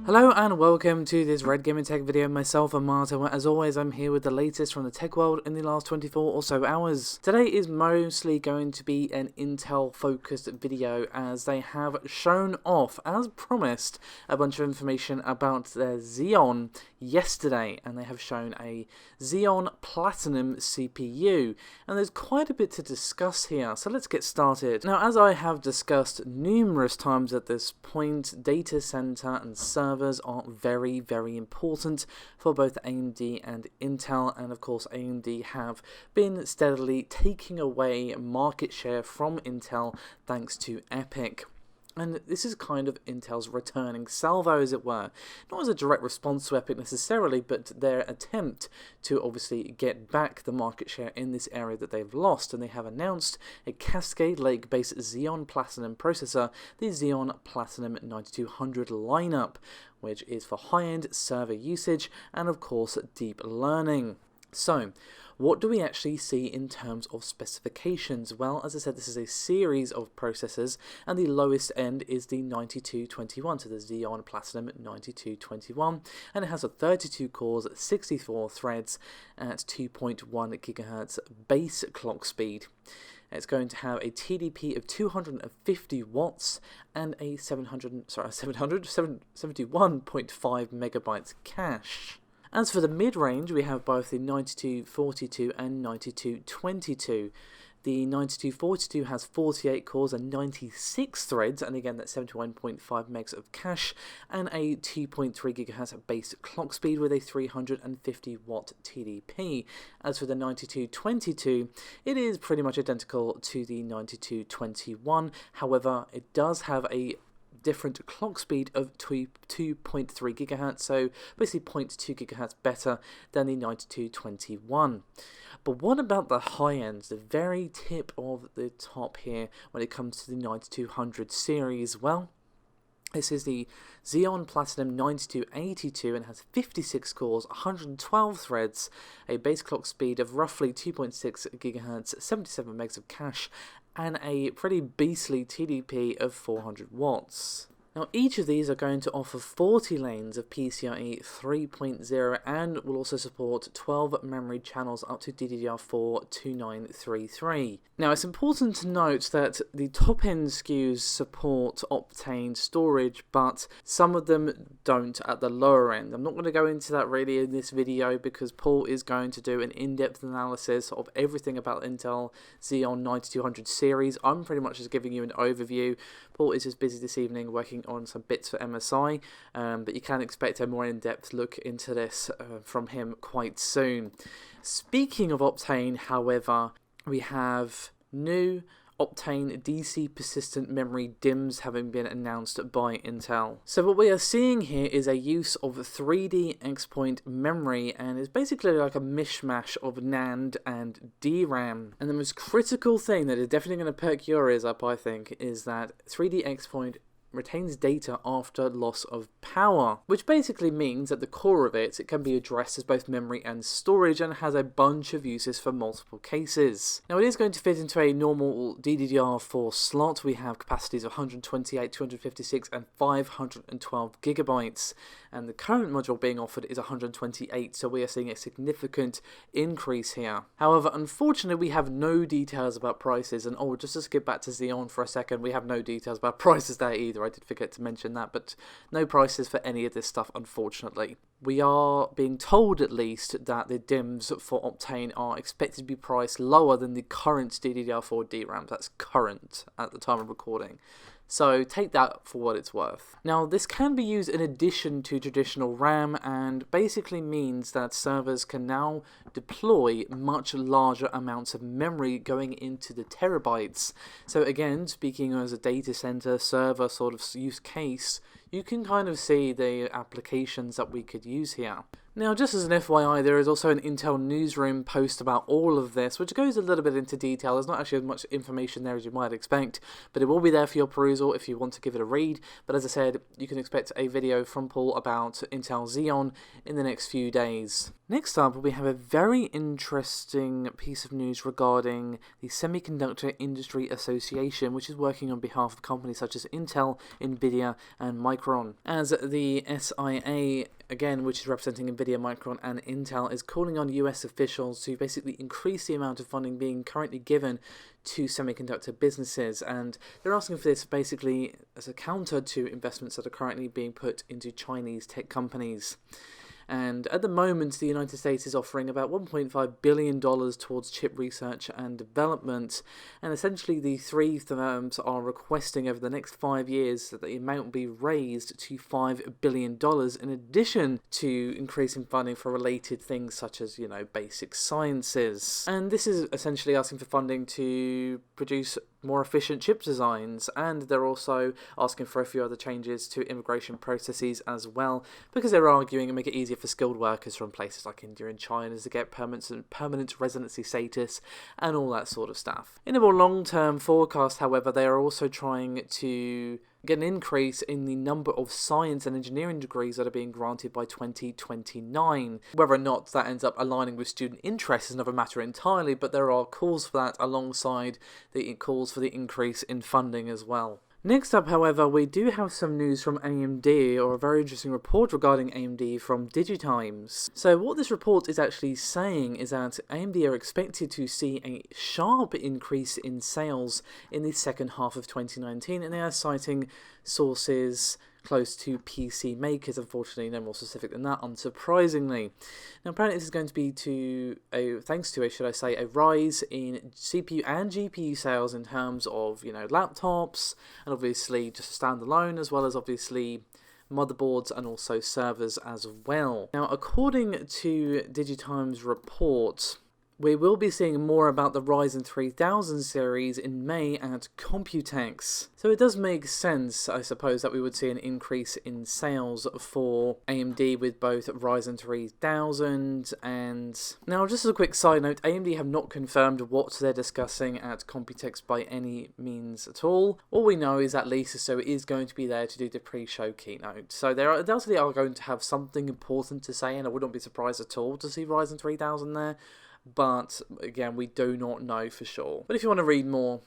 Hello and welcome to this Red Gaming Tech video. Myself and Martin, where as always I'm here with the latest from the tech world in the last 24 or so hours. Today is mostly going to be an Intel focused video, as they have shown off, as promised, a bunch of information about their Xeon yesterday, and they have shown a Xeon Platinum CPU, and there's quite a bit to discuss here, so let's get started. Now, as I have discussed numerous times at this point, data center and servers are very, very important for both AMD and Intel, and of course AMD have been steadily taking away market share from Intel thanks to Epic. And this is kind of Intel's returning salvo, as it were. Not as a direct response to Epic necessarily, but their attempt to obviously get back the market share in this area that they've lost. And they have announced a Cascade Lake based Xeon Platinum processor, the Xeon Platinum 9200 lineup, which is for high-end server usage and of course deep learning. So, what do we actually see in terms of specifications? Well, as I said, this is a series of processors, and the lowest end is the 9221, so the Xeon Platinum 9221, and it has a 32 cores, 64 threads, at 2.1 GHz base clock speed. It's going to have a TDP of 250 watts and a 71.5 megabytes cache. As for the mid-range, we have both the 9242 and 9222. The 9242 has 48 cores and 96 threads, and again that's 71.5 megs of cache, and a 2.3 GHz base clock speed with a 350 watt TDP. As for the 9222, it is pretty much identical to the 9221, however it does have a different clock speed of 2.3 GHz, so basically 0.2 GHz better than the 9221. But what about the high ends, the very tip of the top here when it comes to the 9200 series? Well, this is the Xeon Platinum 9282 and has 56 cores, 112 threads, a base clock speed of roughly 2.6 GHz, 77 megs of cache, and a pretty beastly TDP of 400 watts. Now, each of these are going to offer 40 lanes of PCIe 3.0 and will also support 12 memory channels up to DDR4 2933. Now, it's important to note that the top-end SKUs support Optane storage, but some of them don't at the lower end. I'm not going to go into that really in this video because Paul is going to do an in-depth analysis of everything about Intel Xeon 9200 series. I'm pretty much just giving you an overview. Paul is just busy this evening working on some bits for MSI, but you can expect a more in-depth look into this from him quite soon. Speaking of Optane, however, we have new Optane DC persistent memory DIMMs having been announced by Intel. So what we are seeing here is a use of 3D X-point memory, and it's basically like a mishmash of NAND and DRAM. And the most critical thing that is definitely going to perk your ears up, I think, is that 3D X-point retains data after loss of power, which basically means at the core of it, it can be addressed as both memory and storage and has a bunch of uses for multiple cases. Now, it is going to fit into a normal DDR4 slot. We have capacities of 128, 256 and 512 gigabytes, and the current module being offered is 128, so we are seeing a significant increase here. However, unfortunately, we have no details about prices, and just to skip back to Xeon for a second, we have no details about prices there either. I did forget to mention that, but no prices for any of this stuff, unfortunately. We are being told, at least, that the DIMMs for Optane are expected to be priced lower than the current DDR4 DRAM. That's current at the time of recording. So take that for what it's worth. Now, this can be used in addition to traditional RAM, and basically means that servers can now deploy much larger amounts of memory going into the terabytes. So again, speaking as a data center server sort of use case, you can kind of see the applications that we could use here. Now, just as an FYI, there is also an Intel newsroom post about all of this, which goes a little bit into detail. There's not actually as much information there as you might expect, but it will be there for your perusal if you want to give it a read. But as I said, you can expect a video from Paul about Intel Xeon in the next few days. Next up, we have a very interesting piece of news regarding the Semiconductor Industry Association, which is working on behalf of companies such as Intel, Nvidia, and Micron Micron, as the SIA, again, which is representing Nvidia, Micron and Intel, is calling on US officials to basically increase the amount of funding being currently given to semiconductor businesses, and they're asking for this basically as a counter to investments that are currently being put into Chinese tech companies. And at the moment, the United States is offering about $1.5 billion towards chip research and development. And essentially, the three firms are requesting over the next 5 years that the amount be raised to $5 billion, in addition to increasing funding for related things such as, basic sciences. And this is essentially asking for funding to produce more efficient chip designs, and they're also asking for a few other changes to immigration processes as well, because they're arguing and make it easier for skilled workers from places like India and China to get permanent residency status and all that sort of stuff. In a more long-term forecast, however, they are also trying to get an increase in the number of science and engineering degrees that are being granted by 2029. Whether or not that ends up aligning with student interest is another matter entirely, but there are calls for that alongside the calls for the increase in funding as well. Next up, however, we do have some news from AMD, or a very interesting report regarding AMD from DigiTimes. So what this report is actually saying is that AMD are expected to see a sharp increase in sales in the second half of 2019, and they are citing sources close to PC makers. Unfortunately, no more specific than that, unsurprisingly. Now, apparently this is going to be thanks to a rise in CPU and GPU sales in terms of, laptops, and obviously just standalone, as well as obviously motherboards and also servers as well. Now, according to DigiTimes' report, we will be seeing more about the Ryzen 3000 series in May at Computex. So it does make sense, I suppose, that we would see an increase in sales for AMD with both Ryzen 3000 and... Now, just as a quick side note, AMD have not confirmed what they're discussing at Computex by any means at all. All we know is that Lisa So is going to be there to do the pre-show keynote. So they undoubtedly are going to have something important to say, and I wouldn't be surprised at all to see Ryzen 3000 there. But again, we do not know for sure. But if you want to read more,